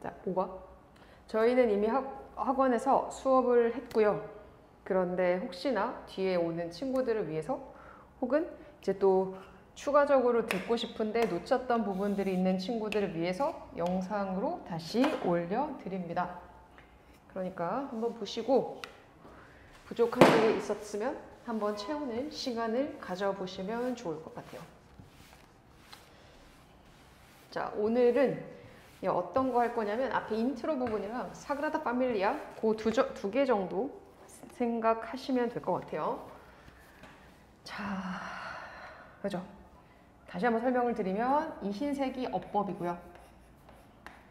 자, 5번. 저희는 이미 학원에서 수업을 했고요. 그런데 혹시나 뒤에 오는 친구들을 위해서 혹은 이제 또 추가적으로 듣고 싶은데 놓쳤던 부분들이 있는 친구들을 위해서 영상으로 다시 올려드립니다. 그러니까 한번 보시고 부족한 게 있었으면 한번 채우는 시간을 가져보시면 좋을 것 같아요. 자, 오늘은 어떤 거 할 거냐면 앞에 인트로 부분이랑 사그라다 파밀리아 그 두 개 정도 생각하시면 될 것 같아요. 자, 그죠? 다시 한번 설명을 드리면 이 흰색이 어법이고요.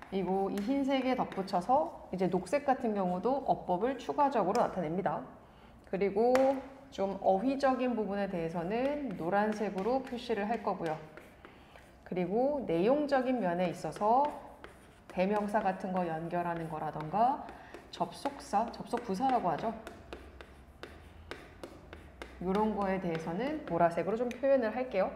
그리고 이 흰색에 덧붙여서 이제 녹색 같은 경우도 어법을 추가적으로 나타냅니다. 그리고 좀 어휘적인 부분에 대해서는 노란색으로 표시를 할 거고요. 그리고 내용적인 면에 있어서 대명사 같은 거 연결하는 거라던가 접속사, 접속부사라고 하죠. 이런 거에 대해서는 보라색으로 좀 표현을 할게요.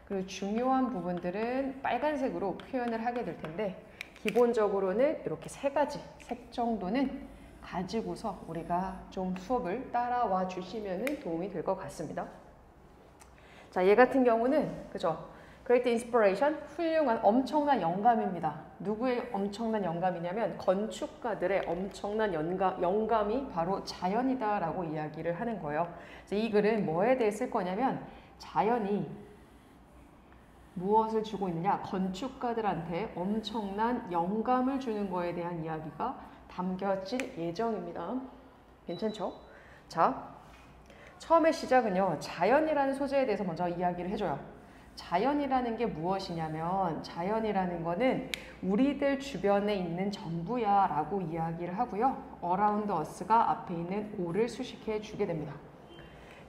그리고 중요한 부분들은 빨간색으로 표현을 하게 될 텐데 기본적으로는 이렇게 세 가지 색 정도는 가지고서 우리가 좀 수업을 따라와 주시면 도움이 될 것 같습니다. 자, 얘 같은 경우는 그죠? Great Inspiration, 훌륭한 엄청난 영감입니다. 누구의 엄청난 영감이냐면 건축가들의 엄청난 영감이 바로 자연이다라고 이야기를 하는 거예요. 이 글은 뭐에 대해 쓸 거냐면 자연이 무엇을 주고 있느냐? 건축가들한테 엄청난 영감을 주는 거에 대한 이야기가 담겨질 예정입니다. 괜찮죠? 자, 처음에 시작은요. 자연이라는 소재에 대해서 먼저 이야기를 해줘요. 자연이라는 게 무엇이냐면 자연이라는 거는 우리들 주변에 있는 전부야 라고 이야기를 하고요. around us가 앞에 있는 o를 수식해 주게 됩니다.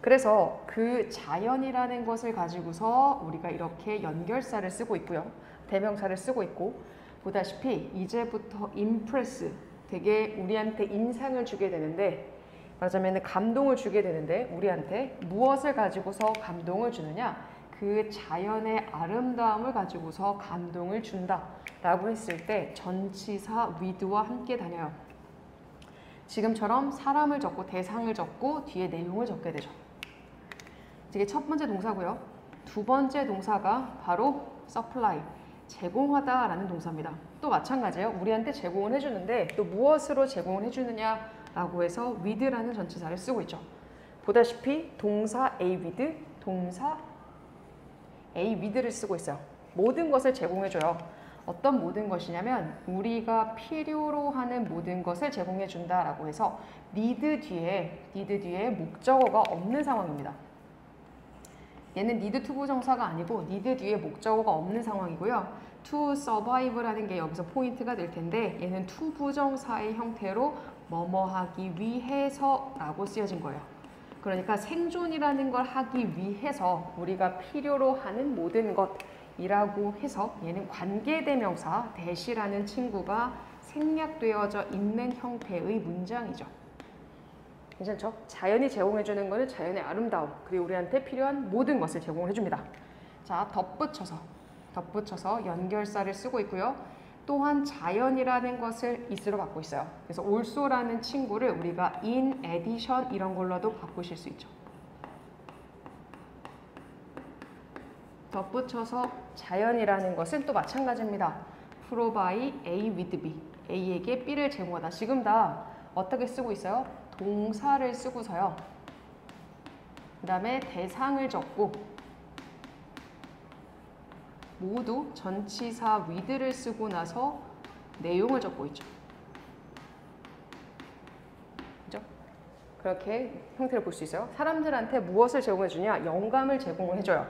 그래서 그 자연이라는 것을 가지고서 우리가 이렇게 연결사를 쓰고 있고요. 대명사를 쓰고 있고 보다시피 이제부터 impress 되게 우리한테 인상을 주게 되는데 말하자면 감동을 주게 되는데 우리한테 무엇을 가지고서 감동을 주느냐? 그 자연의 아름다움을 가지고서 감동을 준다 라고 했을 때 전치사 with와 함께 다녀요. 지금처럼 사람을 적고 대상을 적고 뒤에 내용을 적게 되죠. 이게 첫 번째 동사고요. 두 번째 동사가 바로 supply, 제공하다 라는 동사입니다. 또 마찬가지예요. 우리한테 제공을 해주는데 또 무엇으로 제공을 해주느냐 라고 해서 with라는 전치사를 쓰고 있죠. 보다시피 동사 A with, 동사 A with를 쓰고 있어요. 모든 것을 제공해줘요. 어떤 모든 것이냐면 우리가 필요로 하는 모든 것을 제공해준다 라고 해서 need 뒤에 목적어가 없는 상황입니다. 얘는 need to 부정사가 아니고 need 뒤에 목적어가 없는 상황이고요. to survive라는 게 여기서 포인트가 될 텐데 얘는 to 부정사의 형태로 뭐뭐 하기 위해서 라고 쓰여진 거예요. 그러니까 생존이라는 걸 하기 위해서 우리가 필요로 하는 모든 것이라고 해서 얘는 관계대명사 대시라는 친구가 생략되어져 있는 형태의 문장이죠. 괜찮죠? 자연이 제공해주는 것은 자연의 아름다움 그리고 우리한테 필요한 모든 것을 제공해줍니다. 자, 덧붙여서 연결사를 쓰고 있고요. 또한 자연이라는 것을 is로 바꾸고 있어요. 그래서 also라는 친구를 우리가 in addition 이런 걸로도 바꾸실 수 있죠. 덧붙여서 자연이라는 것은 또 마찬가지입니다. provide A with B. A에게 B를 제공하다. 지금 다 어떻게 쓰고 있어요? 동사를 쓰고서요. 그 다음에 대상을 적고 모두 전치사 with를 쓰고 나서 내용을 적고 있죠. 그죠? 그렇게 형태를 볼 수 있어요. 사람들한테 무엇을 제공해 주냐? 영감을 제공을 해줘요.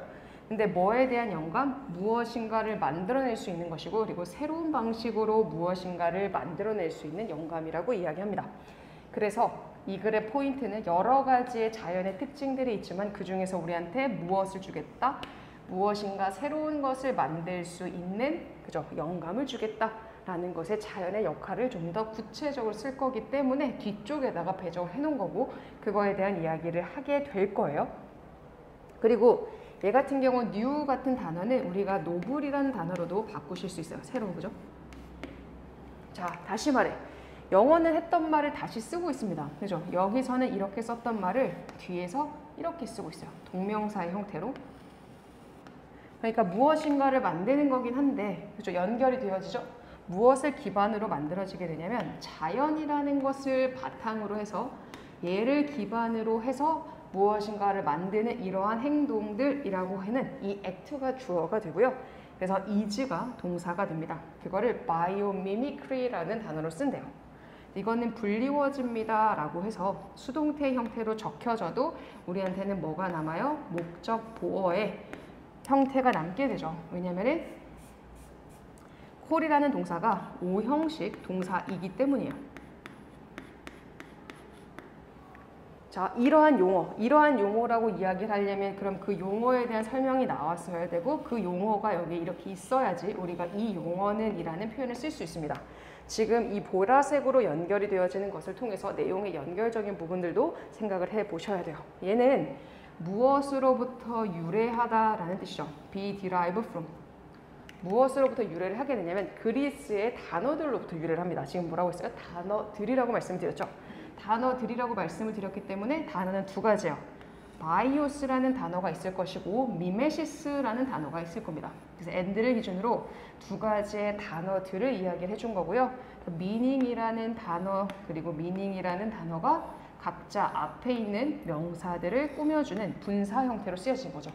근데 뭐에 대한 영감? 무엇인가를 만들어낼 수 있는 것이고 그리고 새로운 방식으로 무엇인가를 만들어낼 수 있는 영감이라고 이야기합니다. 그래서 이 글의 포인트는 여러 가지의 자연의 특징들이 있지만 그 중에서 우리한테 무엇을 주겠다? 무엇인가 새로운 것을 만들 수 있는 그죠? 영감을 주겠다라는 것에 자연의 역할을 좀 더 구체적으로 쓸 거기 때문에 뒤쪽에다가 배정을 해놓은 거고 그거에 대한 이야기를 하게 될 거예요. 그리고 얘 같은 경우 new 같은 단어는 우리가 noble이라는 단어로도 바꾸실 수 있어요. 새로운 그죠? 자, 다시 말해. 영어는 했던 말을 다시 쓰고 있습니다. 그죠? 여기서는 이렇게 썼던 말을 뒤에서 이렇게 쓰고 있어요. 동명사의 형태로. 그러니까 무엇인가를 만드는 거긴 한데, 그죠? 연결이 되어지죠? 무엇을 기반으로 만들어지게 되냐면 자연이라는 것을 바탕으로 해서 얘를 기반으로 해서 무엇인가를 만드는 이러한 행동들이라고 하는 이 act가 주어가 되고요. 그래서 is가 동사가 됩니다. 그거를 biomimicry라는 단어로 쓴대요. 이거는 불리워집니다 라고 해서 수동태 형태로 적혀져도 우리한테는 뭐가 남아요? 목적 보어의 형태가 남게 되죠. 왜냐면은 콜이라는 동사가 오형식 동사이기 때문이에요. 자, 이러한 용어라고 이야기를 하려면 그럼 그 용어에 대한 설명이 나왔어야 되고 그 용어가 여기 이렇게 있어야지 우리가 이 용어는 이라는 표현을 쓸 수 있습니다. 지금 이 보라색으로 연결이 되어지는 것을 통해서 내용의 연결적인 부분들도 생각을 해 보셔야 돼요. 얘는 무엇으로부터 유래하다라는 뜻이죠. be derived from. 무엇으로부터 유래를 하게 되냐면 그리스의 단어들로부터 유래를 합니다. 지금 뭐라고 했어요? 단어들이라고 말씀드렸죠. 단어들이라고 말씀을 드렸기 때문에 단어는 두 가지예요. 바이오스라는 단어가 있을 것이고 미메시스라는 단어가 있을 겁니다. 그래서 and를 기준으로 두 가지의 단어들을 이야기를 해준 거고요. meaning이라는 단어 그리고 meaning이라는 단어가 각자 앞에 있는 명사들을 꾸며주는 분사 형태로 쓰여진 거죠.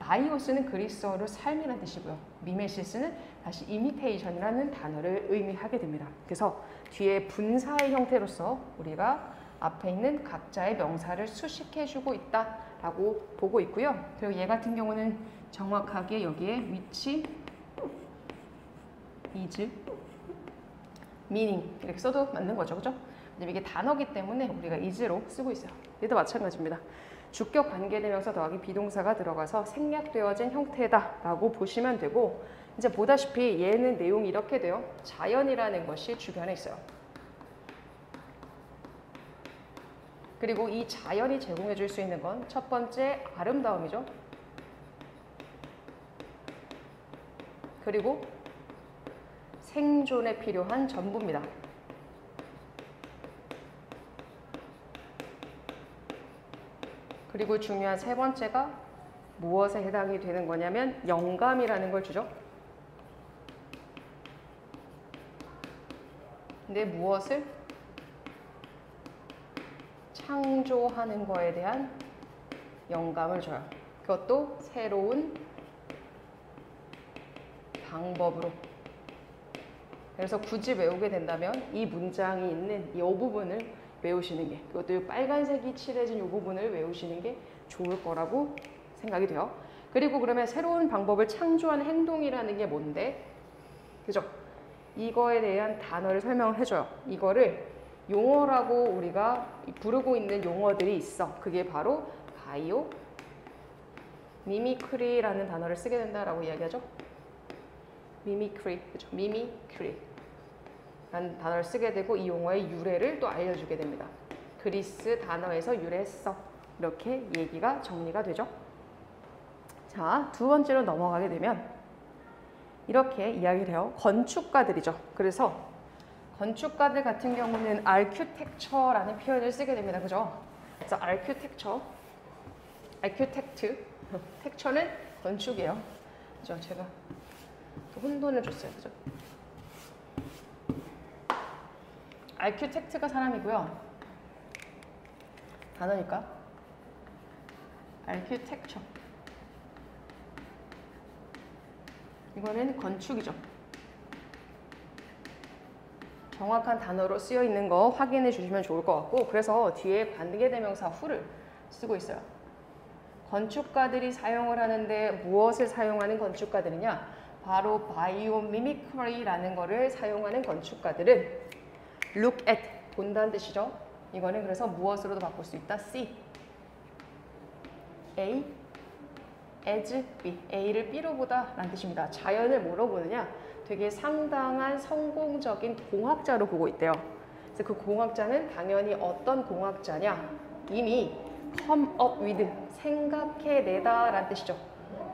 바이오스는 그리스어로 삶이라는 뜻이고요. 미메시스는 다시 imitation이라는 단어를 의미하게 됩니다. 그래서 뒤에 분사의 형태로서 우리가 앞에 있는 각자의 명사를 수식해주고 있다라고 보고 있고요. 그리고 얘 같은 경우는 정확하게 여기에 which, is, meaning 이렇게 써도 맞는 거죠. 그죠? 이게 단어기 때문에 우리가 is로 쓰고 있어요. 얘도 마찬가지입니다. 주격 관계대명사 더하기 비동사가 들어가서 생략되어진 형태다라고 보시면 되고 이제 보다시피 얘는 내용이 이렇게 돼요. 자연이라는 것이 주변에 있어요. 그리고 이 자연이 제공해 줄 수 있는 건 첫 번째 아름다움이죠. 그리고 생존에 필요한 전부입니다. 그리고 중요한 세 번째가 무엇에 해당이 되는 거냐면 영감이라는 걸 주죠. 근데 무엇을 창조하는 거에 대한 영감을 줘요. 그것도 새로운 방법으로. 그래서 굳이 외우게 된다면 이 문장이 있는 이 부분을 외우시는 게, 그것도 빨간색이 칠해진 이 부분을 외우시는 게 좋을 거라고 생각이 돼요. 그리고 그러면 새로운 방법을 창조하는 행동이라는 게 뭔데? 그죠? 이거에 대한 단어를 설명을 해줘요. 이거를 용어라고 우리가 부르고 있는 용어들이 있어. 그게 바로 바이오, 미미크리라는 단어를 쓰게 된다라고 이야기하죠. 미미크리, 그죠? 미미크리. 라는 단어를 쓰게 되고 이 용어의 유래를 또 알려주게 됩니다. 그리스 단어에서 유래했어. 이렇게 얘기가 정리가 되죠. 자, 두 번째로 넘어가게 되면 이렇게 이야기를 해요. 건축가들이죠. 그래서 건축가들 같은 경우는 architecture라는 표현을 쓰게 됩니다. 그죠? 그래서 architecture, texture는 건축이에요. 그죠? 제가 또 혼돈을 줬어요. 그죠? architect가 사람이고요. 단어니까 architecture. 이거는 건축이죠. 정확한 단어로 쓰여 있는 거 확인해 주시면 좋을 것 같고, 그래서 뒤에 관계대명사 who를 쓰고 있어요. 건축가들이 사용을 하는데 무엇을 사용하는 건축가들이냐? 바로 biomimicry라는 거를 사용하는 건축가들은 look at, 본다는 뜻이죠. 이거는 그래서 무엇으로도 바꿀 수 있다. see, A, as, B. A를 B로 보다 라는 뜻입니다. 자연을 뭐로 보느냐? 되게 상당한 성공적인 공학자로 보고 있대요. 그래서 그 공학자는 당연히 어떤 공학자냐? 이미 come up with, 생각해내다 라는 뜻이죠.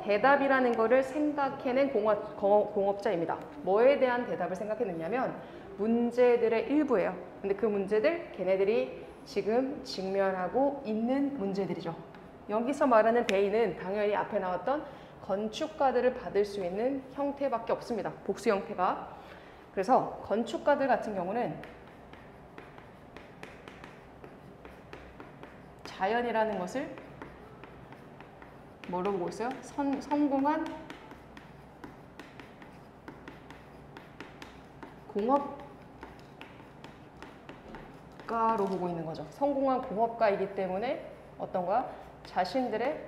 대답이라는 거를 생각해낸 공업자입니다. 뭐에 대한 대답을 생각해냈냐면 문제들의 일부예요. 근데 그 문제들 걔네들이 지금 직면하고 있는 문제들이죠. 여기서 말하는 데이는 당연히 앞에 나왔던 건축가들을 받을 수 있는 형태밖에 없습니다. 복수 형태가. 그래서 건축가들 같은 경우는 자연이라는 것을 뭐로 보고 있어요? 성공한 공업가로 보고 있는 거죠. 성공한 공업가이기 때문에 어떤 거야? 자신들의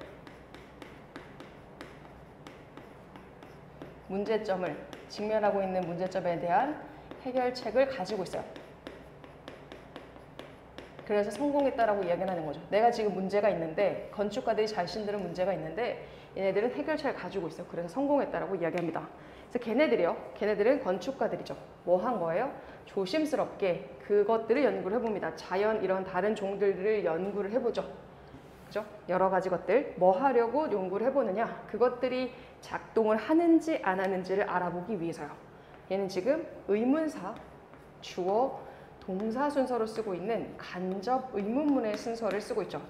문제점을, 직면하고 있는 문제점에 대한 해결책을 가지고 있어요. 그래서 성공했다라고 이야기를 하는 거죠. 내가 지금 문제가 있는데, 건축가들이 자신들은 문제가 있는데 얘네들은 해결책을 가지고 있어요. 그래서 성공했다라고 이야기합니다. 그래서 걔네들은 건축가들이죠. 뭐 한 거예요? 조심스럽게 그것들을 연구를 해봅니다. 자연 이런 다른 종들을 연구를 해보죠. 그죠? 여러 가지 것들 뭐 하려고 연구를 해보느냐? 그것들이 작동을 하는지 안 하는지를 알아보기 위해서요. 얘는 지금 의문사, 주어, 동사 순서로 쓰고 있는 간접 의문문의 순서를 쓰고 있죠.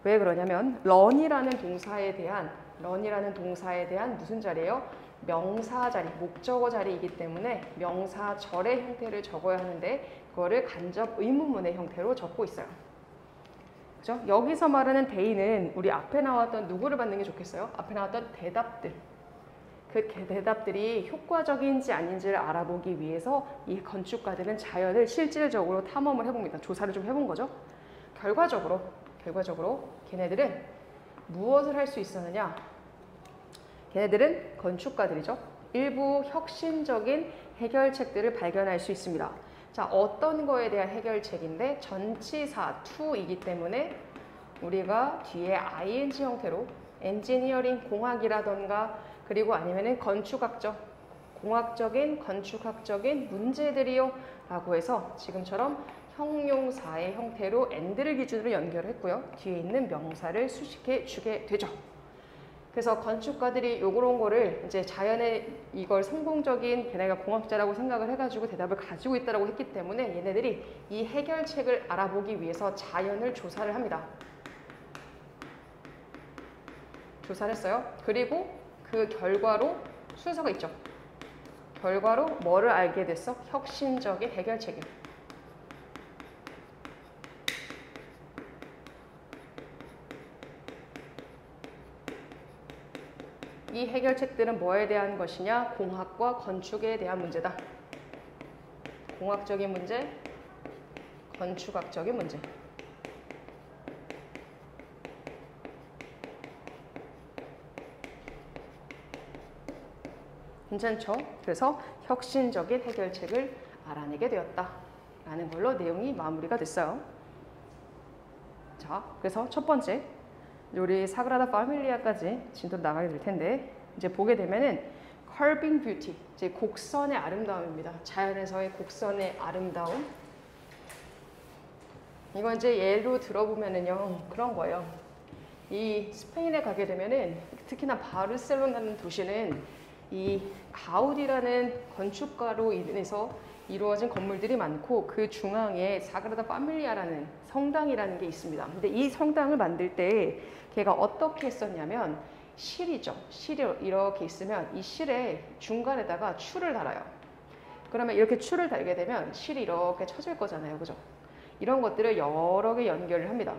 왜 그러냐면 run이라는 동사에 대한 무슨 자리예요? 명사 자리, 목적어 자리이기 때문에 명사절의 형태를 적어야 하는데 그거를 간접 의문문의 형태로 적고 있어요. 그죠? 여기서 말하는 데이는 우리 앞에 나왔던 누구를 받는 게 좋겠어요? 앞에 나왔던 대답들. 그 대답들이 효과적인지 아닌지를 알아보기 위해서 이 건축가들은 자연을 실질적으로 탐험을 해봅니다. 조사를 좀 해본 거죠. 결과적으로 걔네들은 무엇을 할 수 있었느냐? 걔네들은 건축가들이죠. 일부 혁신적인 해결책들을 발견할 수 있습니다. 자, 어떤 거에 대한 해결책인데 전치사 to이기 때문에 우리가 뒤에 ing 형태로 엔지니어링 공학이라던가 그리고 아니면은 공학적인 건축학적인 문제들이요 라고 해서 지금처럼 형용사의 형태로 and를 기준으로 연결을 했고요. 뒤에 있는 명사를 수식해 주게 되죠. 그래서 건축가들이 요런 거를 이제 자연의 이걸 성공적인 걔네가 공학자라고 생각을 해가지고 대답을 가지고 있다고 했기 때문에 얘네들이 이 해결책을 알아보기 위해서 자연을 조사를 합니다. 조사를 했어요. 그리고 그 결과로 순서가 있죠. 결과로 뭐를 알게 됐어? 혁신적인 해결책이요. 이 해결책들은 뭐에 대한 것이냐? 공학과 건축에 대한 문제다. 공학적인 문제, 건축학적인 문제. 괜찮죠? 그래서 혁신적인 해결책을 알아내게 되었다라는 걸로 내용이 마무리가 됐어요. 자, 그래서 첫 번째, 우리 사그라다 파밀리아까지 진도로 나가게 될 텐데 이제 보게 되면은 curving beauty, 이제 곡선의 아름다움입니다. 자연에서의 곡선의 아름다움. 이건 이제 예로 들어보면은요 그런 거예요. 이 스페인에 가게 되면은 특히나 바르셀로나라는 도시는 이 가우디라는 건축가로 인해서 이루어진 건물들이 많고 그 중앙에 사그라다 파밀리아라는 성당이라는 게 있습니다. 근데 이 성당을 만들 때 걔가 어떻게 했었냐면 실이죠. 실이 이렇게 있으면 이 실의 중간에다가 줄을 달아요. 그러면 이렇게 줄을 달게 되면 실이 이렇게 쳐질 거잖아요. 그죠? 이런 것들을 여러 개 연결을 합니다.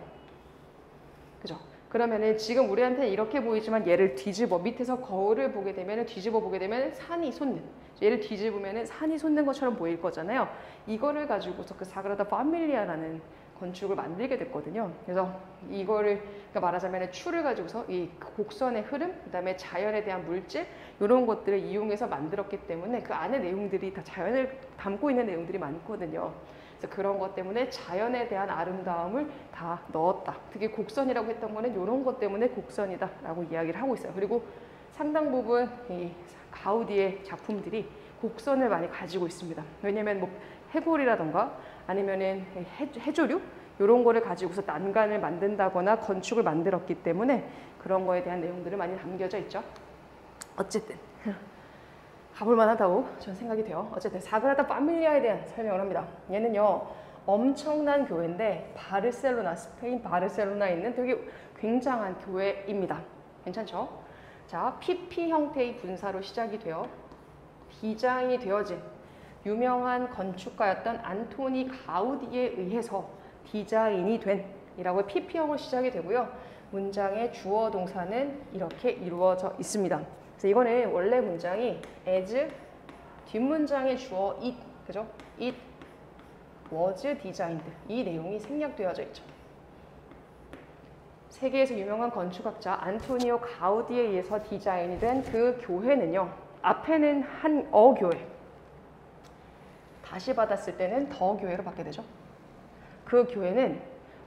그죠? 그러면은 지금 우리한테 이렇게 보이지만 얘를 뒤집어 밑에서 거울을 보게 되면 뒤집어 보게 되면 산이 솟는, 얘를 뒤집으면 산이 솟는 것처럼 보일 거잖아요. 이거를 가지고서 그 사그라다 파밀리아라는 건축을 만들게 됐거든요. 그래서 이거를 그러니까 말하자면 줄을 가지고서 이 곡선의 흐름, 그다음에 자연에 대한 물질 이런 것들을 이용해서 만들었기 때문에 그 안에 내용들이 다 자연을 담고 있는 내용들이 많거든요. 그래서 그런 것 때문에 자연에 대한 아름다움을 다 넣었다. 특히 곡선이라고 했던 거는 이런 것 때문에 곡선이다라고 이야기를 하고 있어요. 그리고 상당 부분 이 가우디의 작품들이 곡선을 많이 가지고 있습니다. 왜냐하면 뭐 해골이라던가 아니면은 해조류 이런 거를 가지고서 난간을 만든다거나 건축을 만들었기 때문에 그런 거에 대한 내용들이 많이 담겨져 있죠. 어쨌든 가볼만 하다고 저는 생각이 돼요. 어쨌든 사그라다 파밀리아에 대한 설명을 합니다. 얘는요 엄청난 교회인데 바르셀로나, 스페인 바르셀로나에 있는 되게 굉장한 교회입니다. 괜찮죠? 자, PP 형태의 분사로 시작이 되어 디자인이 되어진 유명한 건축가였던 안토니 가우디에 의해서 디자인이 된 이라고 PP형으로 시작이 되고요. 문장의 주어 동사는 이렇게 이루어져 있습니다. 그래서 이거는 원래 문장이 as 뒷문장의 주어 it, 그죠? it was designed 이 내용이 생략되어져 있죠. 세계에서 유명한 건축학자 안토니오 가우디에 의해서 디자인이 된 그 교회는요. 앞에는 한 교회 다시 받았을 때는 더 교회로 받게 되죠. 그 교회는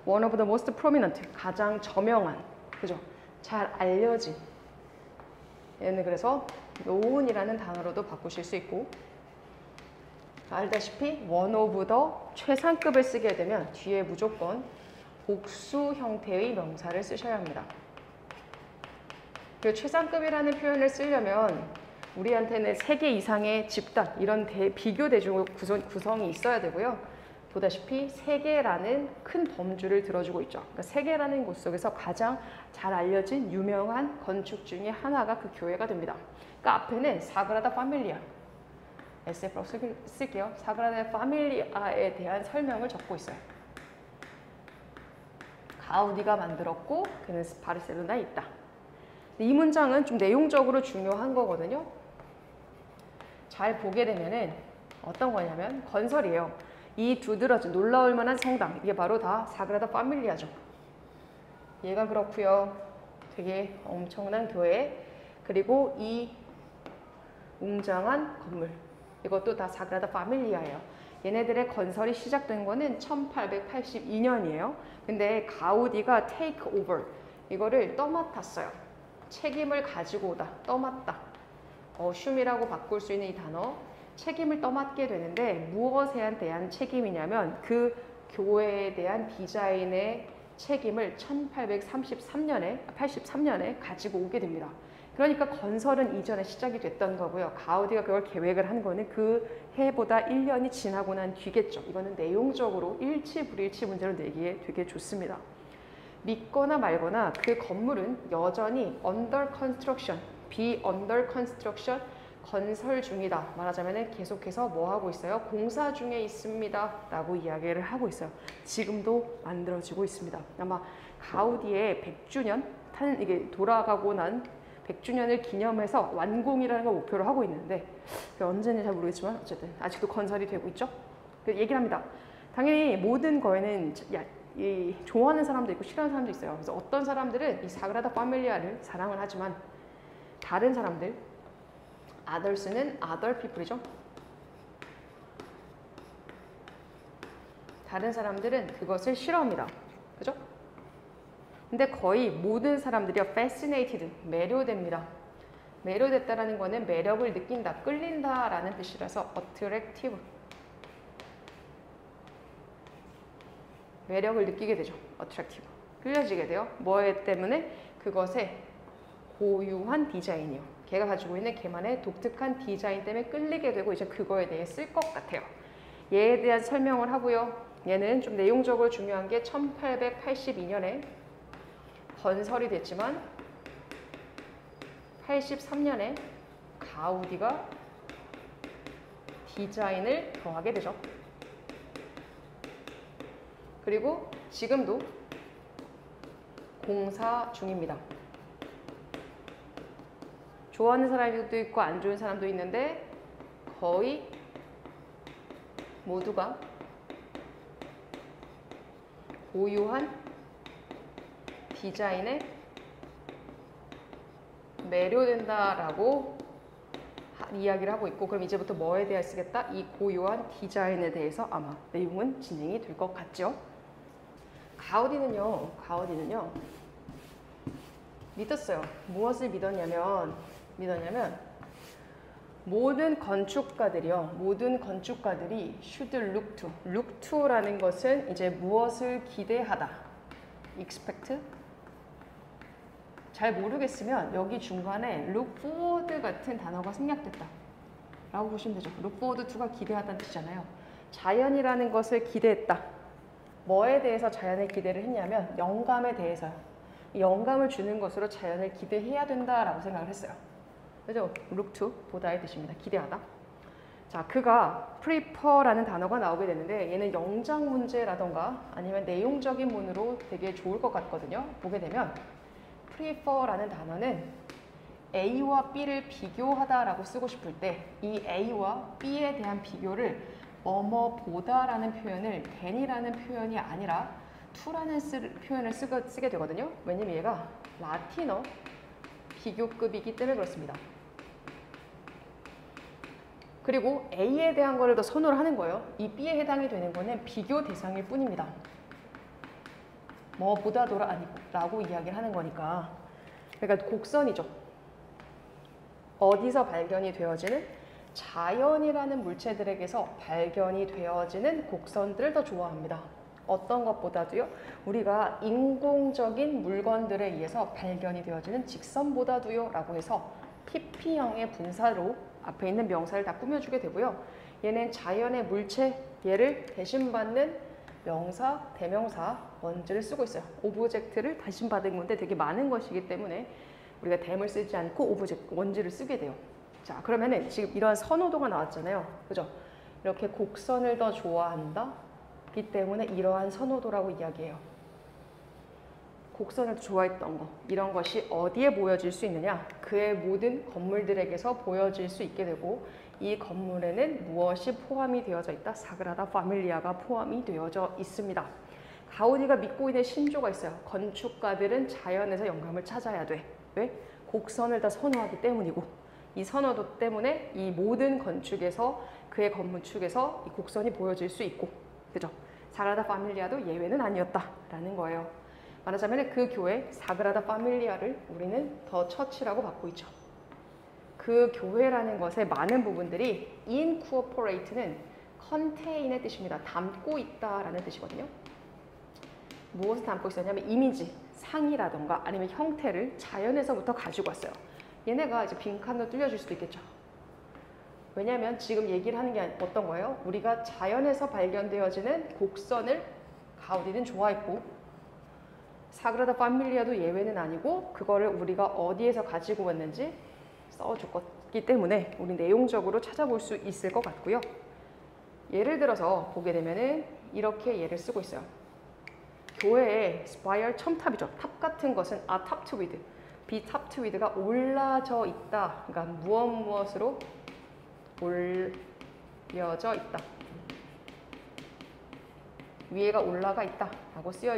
one of the most prominent 가장 저명한 그죠? 잘 알려진 얘는 그래서 known이라는 단어로도 바꾸실 수 있고 알다시피 one of the 최상급을 쓰게 되면 뒤에 무조건 복수 형태의 명사를 쓰셔야 합니다. 그 최상급이라는 표현을 쓰려면 우리한테는 3개 이상의 집단 이런 비교 대중 구성이 있어야 되고요. 보다시피 세계라는 큰 범주를 들어주고 있죠. 그러니까 세계라는 곳 속에서 가장 잘 알려진 유명한 건축 중에 하나가 그 교회가 됩니다. 그러니까 앞에는 사그라다 파밀리아 SF로 쓸게요. 사그라다 파밀리아에 대한 설명을 적고 있어요. 가우디가 만들었고 그는 바르셀로나에 있다. 이 문장은 좀 내용적으로 중요한 거거든요. 잘 보게 되면은 어떤 거냐면 건설이에요. 이 두드러진 놀라울 만한 성당 이게 바로 다 사그라다 파밀리아죠. 얘가 그렇고요. 되게 엄청난 교회 그리고 이 웅장한 건물 이것도 다 사그라다 파밀리아예요. 얘네들의 건설이 시작된 거는 1882년이에요. 근데 가우디가 take over 이거를 떠맡았어요. 책임을 가지고 오다, 떠맡다. 슈미라고 바꿀 수 있는 이 단어 책임을 떠맡게 되는데 무엇에 대한 책임이냐면 그 교회에 대한 디자인의 책임을 1883년에 가지고 오게 됩니다. 그러니까 건설은 이전에 시작이 됐던 거고요. 가우디가 그걸 계획을 한 거는 그 해보다 1년이 지나고 난 뒤겠죠. 이거는 내용적으로 일치 불일치 문제로 내기에 되게 좋습니다. 믿거나 말거나 그 건물은 여전히 under construction, be under construction, 건설 중이다. 말하자면 계속해서 뭐 하고 있어요? 공사 중에 있습니다. 라고 이야기를 하고 있어요. 지금도 만들어지고 있습니다. 아마 가우디의 100주년, 이게 돌아가고 난 100주년을 기념해서 완공이라는 걸 목표로 하고 있는데 언제인지 잘 모르겠지만 어쨌든 아직도 건설이 되고 있죠. 그래서 얘기를 합니다. 당연히 모든 거에는 좋아하는 사람도 있고 싫어하는 사람도 있어요. 그래서 어떤 사람들은 이 사그라다 파밀리아를 사랑을 하지만 다른 사람들 others는 other people이죠. 다른 사람들은 그것을 싫어합니다. 그죠? 근데 거의 모든 사람들이 fascinated, 매료됩니다. 매료됐다라는 거는 매력을 느낀다, 끌린다라는 뜻이라서 attractive. 매력을 느끼게 되죠. attractive. 끌려지게 돼요. 뭐에 때문에? 그것의 고유한 디자인이요. 걔가 가지고 있는 걔만의 독특한 디자인 때문에 끌리게 되고 이제 그거에 대해 쓸 것 같아요. 얘에 대한 설명을 하고요. 얘는 좀 내용적으로 중요한 게 1882년에 건설이 됐지만 83년에 가우디가 디자인을 더하게 되죠. 그리고 지금도 공사 중입니다. 좋아하는 사람도 있고 안 좋은 사람도 있는데 거의 모두가 고유한 디자인에 매료된다라고 이야기를 하고 있고 그럼 이제부터 뭐에 대해 쓰겠다? 이 고유한 디자인에 대해서 아마 내용은 진행이 될 것 같죠. 가우디는요 믿었어요. 무엇을 믿었냐면 모든 건축가들이 should look to라는 것은 이제 무엇을 기대하다, expect. 잘 모르겠으면 여기 중간에 look forward 같은 단어가 생략됐다. 라고 보시면 되죠. look forward to가 기대하다는 뜻이잖아요. 자연이라는 것을 기대했다. 뭐에 대해서 자연을 기대를 했냐면 영감에 대해서요. 영감을 주는 것으로 자연을 기대해야 된다라고 생각을 했어요. 그죠? look to, 보다의 뜻입니다. 기대하다. 자, 그가 prefer라는 단어가 나오게 되는데 얘는 영작 문제라던가 아니면 내용적인 문으로 되게 좋을 것 같거든요. 보게 되면 prefer라는 단어는 A와 B를 비교하다라고 쓰고 싶을 때 이 A와 B에 대한 비교를 뭐뭐보다라는 표현을 than이라는 표현이 아니라 to라는 표현을 쓰게 되거든요. 왜냐면 얘가 라틴어 비교급이기 때문에 그렇습니다. 그리고 A에 대한 거를 더 선호를 하는 거예요. 이 B에 해당이 되는 거는 비교 대상일 뿐입니다. 뭐보다도라 아니라고 이야기를 하는 거니까. 그러니까 곡선이죠. 어디서 발견이 되어지는? 자연이라는 물체들에게서 발견이 되어지는 곡선들을 더 좋아합니다. 어떤 것보다도요? 우리가 인공적인 물건들에 의해서 발견이 되어지는 직선보다도요 라고 해서 PP형의 분사로 앞에 있는 명사를 다 꾸며주게 되고요. 얘는 자연의 물체, 얘를 대신받는 명사, 대명사, 원주를 쓰고 있어요. 오브젝트를 대신받은 건데 되게 많은 것이기 때문에 우리가 댐을 쓰지 않고 원주를 쓰게 돼요. 자, 그러면은 지금 이러한 선호도가 나왔잖아요. 그죠? 이렇게 곡선을 더 좋아한다? 기 때문에 이러한 선호도라고 이야기해요. 곡선을 좋아했던 거, 이런 것이 어디에 보여질 수 있느냐? 그의 모든 건물들에게서 보여질 수 있게 되고 이 건물에는 무엇이 포함이 되어져 있다? 사그라다 파밀리아가 포함이 되어져 있습니다. 가우디가 믿고 있는 신조가 있어요. 건축가들은 자연에서 영감을 찾아야 돼. 왜? 곡선을 다 선호하기 때문이고 이 선호도 때문에 이 모든 건축에서 그의 건축에서 이 곡선이 보여질 수 있고 그죠? 사그라다 파밀리아도 예외는 아니었다라는 거예요. 말하자면 그 교회 사그라다 파밀리아를 우리는 더 처치라고 받고 있죠. 그 교회라는 것의 많은 부분들이 incorporate는 contain의 뜻입니다. 담고 있다라는 뜻이거든요. 무엇을 담고 있었냐면 이미지, 상이라던가 아니면 형태를 자연에서부터 가지고 왔어요. 얘네가 이제 빈칸으로 뚫려질 수도 있겠죠. 왜냐하면 지금 얘기를 하는 게 어떤 거예요? 우리가 자연에서 발견되어지는 곡선을 가우디는 좋아했고 사그라다 파밀리아도 예외는 아니고 그거를 우리가 어디에서 가지고 왔는지 써줬기 때문에 우리 내용적으로 찾아볼 수 있을 것 같고요. 예를 들어서 보게 되면은 이렇게 예를 쓰고 있어요. 교회의 스파이얼 첨탑이죠. 탑 같은 것은 are topped with, be topped with가 올라져 있다. 그러니까 무엇으로 올려져 있다. 위에가 올라가 있다라고 쓰여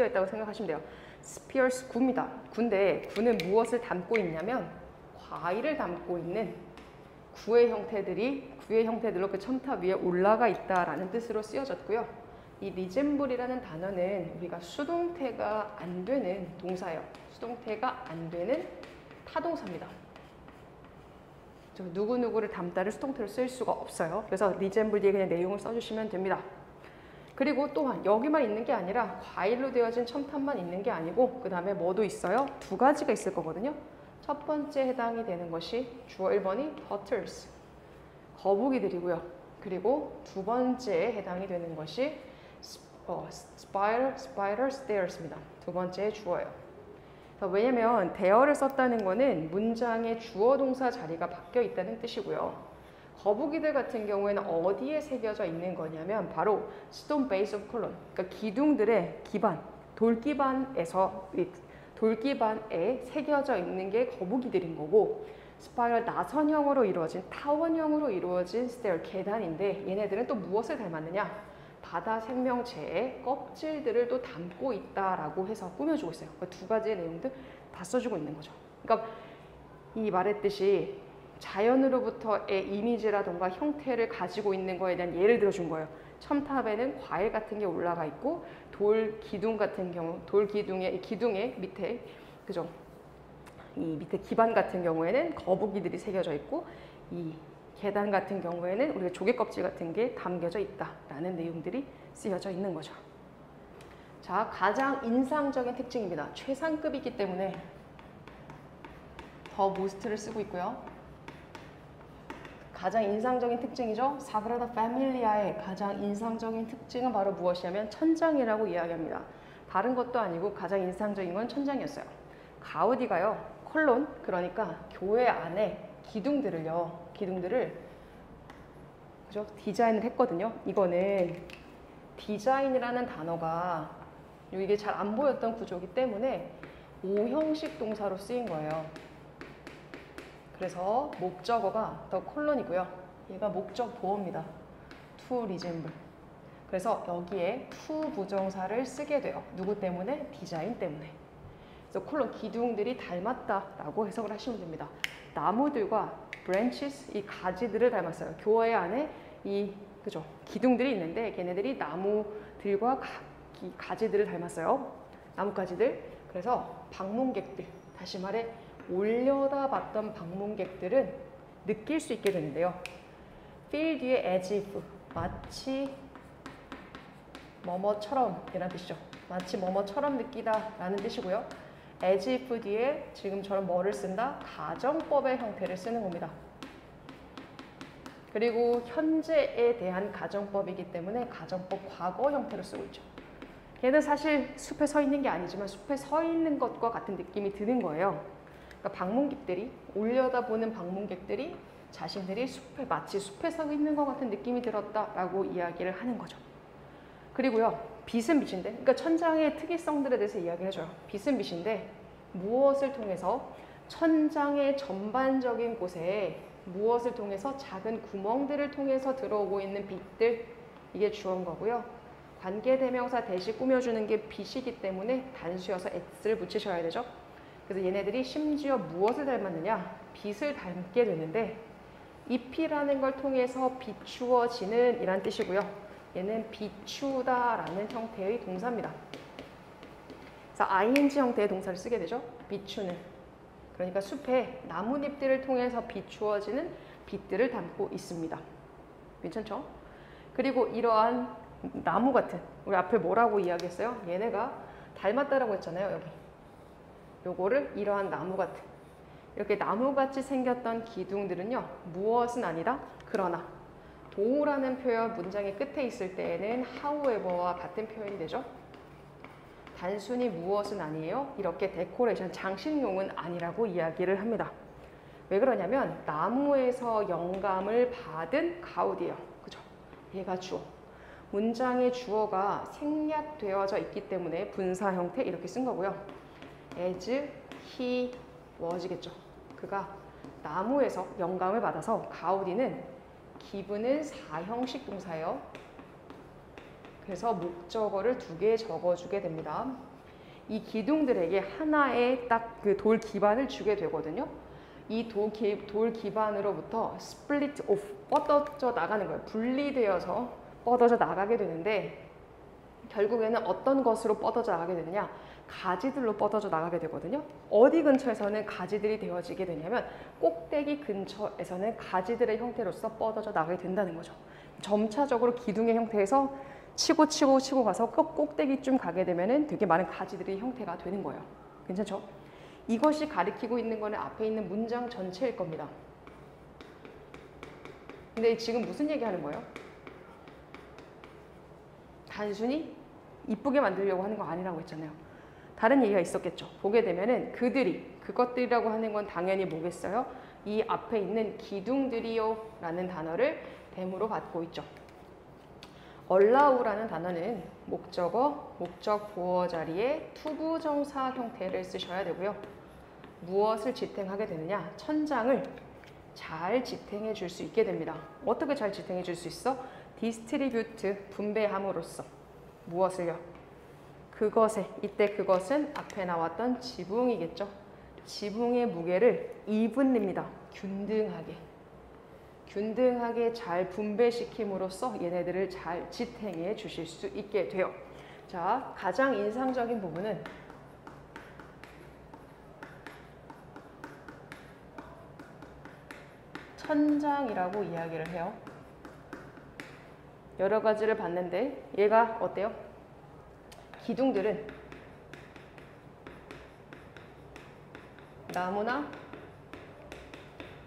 있다고 생각하시면 돼요. 스피어스 구입니다. 군데 구는 무엇을 담고 있냐면 과일을 담고 있는 구의 형태들로 그 첨탑 위에 올라가 있다라는 뜻으로 쓰여졌고요. 이 리젠블이라는 단어는 우리가 수동태가 안 되는 동사예요. 수동태가 안 되는 타동사입니다. 누구누구를 담다를 수동태로 쓸 수가 없어요. 그래서 리젠블 뒤에 그냥 내용을 써주시면 됩니다. 그리고 또한 여기만 있는 게 아니라 과일로 되어진 첨탑만 있는 게 아니고 그 다음에 뭐도 있어요? 두 가지가 있을 거거든요. 첫 번째 해당이 되는 것이 주어 1번이 turtles, 거북이들이고요. 그리고 두 번째에 해당이 되는 것이 spider stairs입니다. 두 번째 주어예요. 왜냐면 대어를 썼다는 거는 문장의 주어 동사 자리가 바뀌어 있다는 뜻이고요. 거북이들 같은 경우에는 어디에 새겨져 있는 거냐면 바로 stone base of column, 그러니까 기둥들의 기반, 돌기반에 새겨져 있는 게 거북이들인 거고 스파이럴 나선형으로 이루어진 타원형으로 이루어진 스테어 계단인데 얘네들은 또 무엇을 닮았느냐? 바다 생명체의 껍질들을 또 담고 있다라고 해서 꾸며주고 있어요. 그러니까 두 가지의 내용들 다 써주고 있는 거죠. 그러니까 이 말했듯이 자연으로부터의 이미지라던가 형태를 가지고 있는 거에 대한 예를 들어준 거예요. 첨탑에는 과일 같은 게 올라가 있고 돌 기둥 같은 경우 기둥의 밑에 그죠? 이 밑에 기반 같은 경우에는 거북이들이 새겨져 있고 이 계단 같은 경우에는 우리가 조개 껍질 같은 게 담겨져 있다라는 내용들이 쓰여져 있는 거죠. 자, 가장 인상적인 특징입니다. 최상급이기 때문에 더 모스트를 쓰고 있고요. 가장 인상적인 특징이죠. 사그라다 패밀리아의 가장 인상적인 특징은 바로 무엇이냐면 천장이라고 이야기합니다. 다른 것도 아니고 가장 인상적인 건 천장이었어요. 가우디가요, 콜론, 그러니까 교회 안에 기둥들을 그죠? 디자인을 했거든요. 이거는 디자인이라는 단어가 이게 잘 안 보였던 구조이기 때문에 오형식 동사로 쓰인 거예요. 그래서 목적어가 더 콜론이고요. 얘가 목적 보어입니다. to resemble. 그래서 여기에 to 부정사를 쓰게 돼요. 누구 때문에? 디자인 때문에. 그래서 콜론, 기둥들이 닮았다라고 해석을 하시면 됩니다. 나무들과 branches, 이 가지들을 닮았어요. 교회 안에 이 그죠? 기둥들이 있는데 걔네들이 나무들과 가지들을 닮았어요. 나뭇가지들. 그래서 방문객들, 다시 말해 올려다봤던 방문객들은 느낄 수 있게 되는데요. feel 뒤에 as if, 마치 뭐뭐처럼 이란 뜻이죠. 마치 뭐뭐처럼 느끼다 라는 뜻이고요. as if 뒤에 지금처럼 뭐를 쓴다? 가정법의 형태를 쓰는 겁니다. 그리고 현재에 대한 가정법이기 때문에 가정법 과거 형태로 쓰고 있죠. 걔는 사실 숲에 서 있는 게 아니지만 숲에 서 있는 것과 같은 느낌이 드는 거예요. 그러니까 방문객들이, 올려다보는 방문객들이 자신들이 마치 숲에 서 있는 것 같은 느낌이 들었다라고 이야기를 하는 거죠. 그리고요, 빛은 빛인데, 그러니까 천장의 특이성들에 대해서 이야기를 해줘요. 빛은 빛인데 무엇을 통해서 천장의 전반적인 곳에 무엇을 통해서 작은 구멍들을 통해서 들어오고 있는 빛들, 이게 주어인 거고요. 관계대명사 대시 꾸며주는 게 빛이기 때문에 단수여서 s를 붙이셔야 되죠. 그래서 얘네들이 심지어 무엇을 닮았느냐? 빛을 닮게 되는데 잎이라는 걸 통해서 비추어지는 이란 뜻이고요. 얘는 비추다라는 형태의 동사입니다. 그래서 ing 형태의 동사를 쓰게 되죠. 비추는. 그러니까 숲에 나뭇잎들을 통해서 비추어지는 빛들을 담고 있습니다. 괜찮죠? 그리고 이러한 나무 같은, 우리 앞에 뭐라고 이야기했어요? 얘네가 닮았다라고 했잖아요. 여기. 요거를 이러한 나무 같은, 이렇게 나무같이 생겼던 기둥들은요, 무엇은 아니다? 그러나 도라는 표현 문장의 끝에 있을 때에는 however와 같은 표현이 되죠. 단순히 무엇은 아니에요. 이렇게 데코레이션, 장식용은 아니라고 이야기를 합니다. 왜 그러냐면 나무에서 영감을 받은 가우디예요. 그죠? 얘가 주어. 문장의 주어가 생략되어져 있기 때문에 분사 형태 이렇게 쓴 거고요. as he was겠죠. 그가 나무에서 영감을 받아서 가우디는 기브는 4형식 동사예요. 그래서 목적어를 2개 적어주게 됩니다. 이 기둥들에게 하나의 딱 그 돌 기반을 주게 되거든요. 이 돌 기반으로부터 split off, 뻗어져 나가는 거예요. 분리되어서 뻗어져 나가게 되는데 결국에는 어떤 것으로 뻗어져 나가게 되느냐? 가지들로 뻗어져 나가게 되거든요. 어디 근처에서는 가지들이 되어지게 되냐면 꼭대기 근처에서는 가지들의 형태로서 뻗어져 나가게 된다는 거죠. 점차적으로 기둥의 형태에서 치고 가서 꼭대기쯤 가게 되면은 되게 많은 가지들의 형태가 되는 거예요. 괜찮죠? 이것이 가리키고 있는 거는 앞에 있는 문장 전체일 겁니다. 근데 지금 무슨 얘기하는 거예요? 단순히 이쁘게 만들려고 하는 거 아니라고 했잖아요. 다른 얘기가 있었겠죠. 보게 되면은 그것들이라고 하는 건 당연히 뭐겠어요? 이 앞에 있는 기둥들이요 라는 단어를 댐으로 받고 있죠. allow라는 단어는 목적어, 목적 보어 자리에 투부정사 형태를 쓰셔야 되고요. 무엇을 지탱하게 되느냐? 천장을 잘 지탱해 줄 수 있게 됩니다. 어떻게 잘 지탱해 줄 수 있어? 디스트리뷰트, 분배함으로써. 무엇을요? 그것에, 이때 그것은 앞에 나왔던 지붕이겠죠. 지붕의 무게를 even입니다. 균등하게 잘 분배시킴으로써 얘네들을 잘 지탱해 주실 수 있게 돼요. 자, 가장 인상적인 부분은 천장이라고 이야기를 해요. 여러 가지를 봤는데 얘가 어때요? 기둥들은 나무나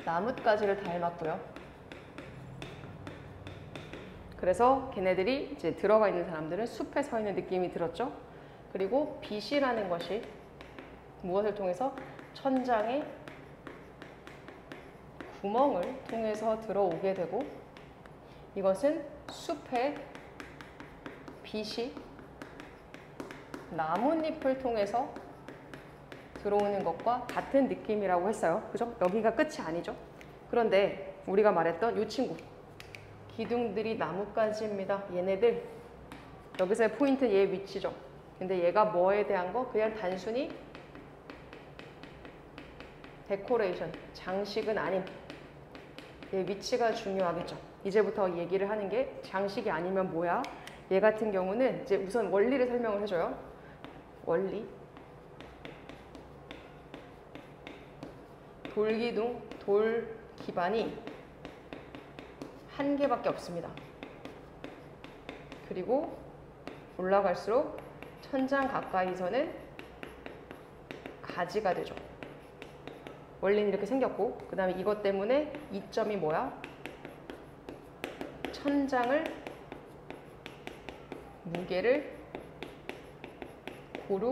나뭇가지를 닮았고요. 그래서 걔네들이 이제 들어가 있는 사람들은 숲에 서 있는 느낌이 들었죠. 그리고 빛이라는 것이 무엇을 통해서 천장에 구멍을 통해서 들어오게 되고 이것은 숲의 빛이 나뭇잎을 통해서 들어오는 것과 같은 느낌이라고 했어요. 그죠? 여기가 끝이 아니죠. 그런데 우리가 말했던 이 친구 기둥들이 나뭇가지입니다. 얘네들 여기서의 포인트 얘 위치죠. 근데 얘가 뭐에 대한 거? 그냥 단순히 데코레이션, 장식은 아닌 얘 위치가 중요하겠죠. 이제부터 얘기를 하는 게 장식이 아니면 뭐야? 얘 같은 경우는 이제 우선 원리를 설명을 해줘요. 원리. 돌기둥, 돌 기반이 한 개밖에 없습니다. 그리고 올라갈수록 천장 가까이서는 가지가 되죠. 원리는 이렇게 생겼고 그 다음에 이것 때문에 이점이 뭐야? 천장을 무게를 고루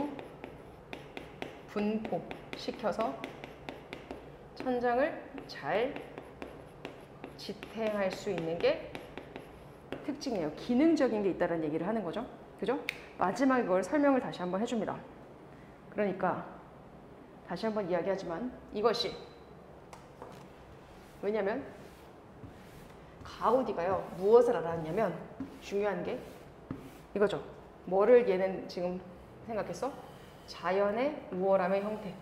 분포시켜서 천장을 잘 지탱할 수 있는 게 특징이에요. 기능적인 게 있다는 얘기를 하는 거죠. 그죠? 마지막에 그걸 설명을 다시 한번 해줍니다. 그러니까 다시 한번 이야기하지만 이것이 왜냐면 가우디가요 무엇을 알았냐면 중요한 게 이거죠. 뭐를 얘는 지금 생각했어? 자연의 우월함의 형태.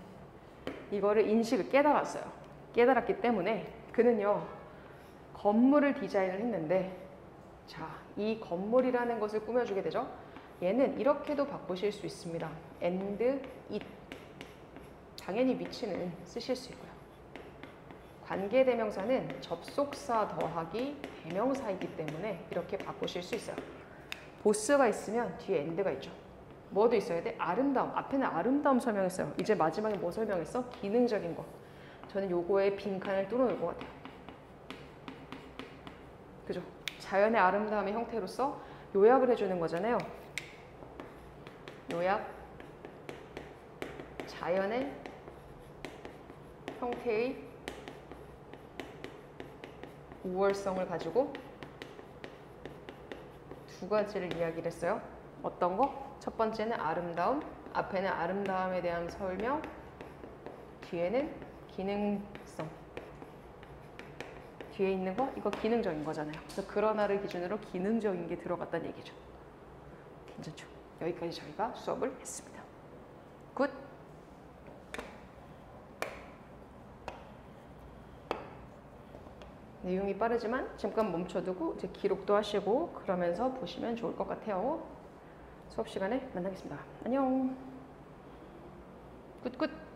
이거를 인식을 깨달았어요. 깨달았기 때문에 그는요 건물을 디자인을 했는데 자, 이 건물이라는 것을 꾸며주게 되죠. 얘는 이렇게도 바꾸실 수 있습니다. and it. 당연히 위치는 쓰실 수 있고요. 관계대명사는 접속사 더하기 대명사이기 때문에 이렇게 바꾸실 수 있어요. 보스가 있으면 뒤에 and가 있죠. 뭐도 있어야 돼? 아름다움. 앞에는 아름다움 설명했어요. 이제 마지막에 뭐 설명했어? 기능적인 거. 저는 요거에 빈칸을 뚫어놓을 것 같아요. 그죠? 자연의 아름다움의 형태로서 요약을 해주는 거잖아요. 요약. 자연의 형태의 우월성을 가지고 두 가지를 이야기를 했어요. 어떤 거? 첫 번째는 아름다움, 앞에는 아름다움에 대한 설명, 뒤에는 기능성. 뒤에 있는 거? 이거 기능적인 거잖아요. 그래서 그러나를 기준으로 기능적인 게 들어갔다는 얘기죠. 괜찮죠? 여기까지 저희가 수업을 했습니다. 굿! 내용이 빠르지만 잠깐 멈춰두고 이제 기록도 하시고 그러면서 보시면 좋을 것 같아요. 수업 시간에 만나겠습니다. 안녕. 굿굿.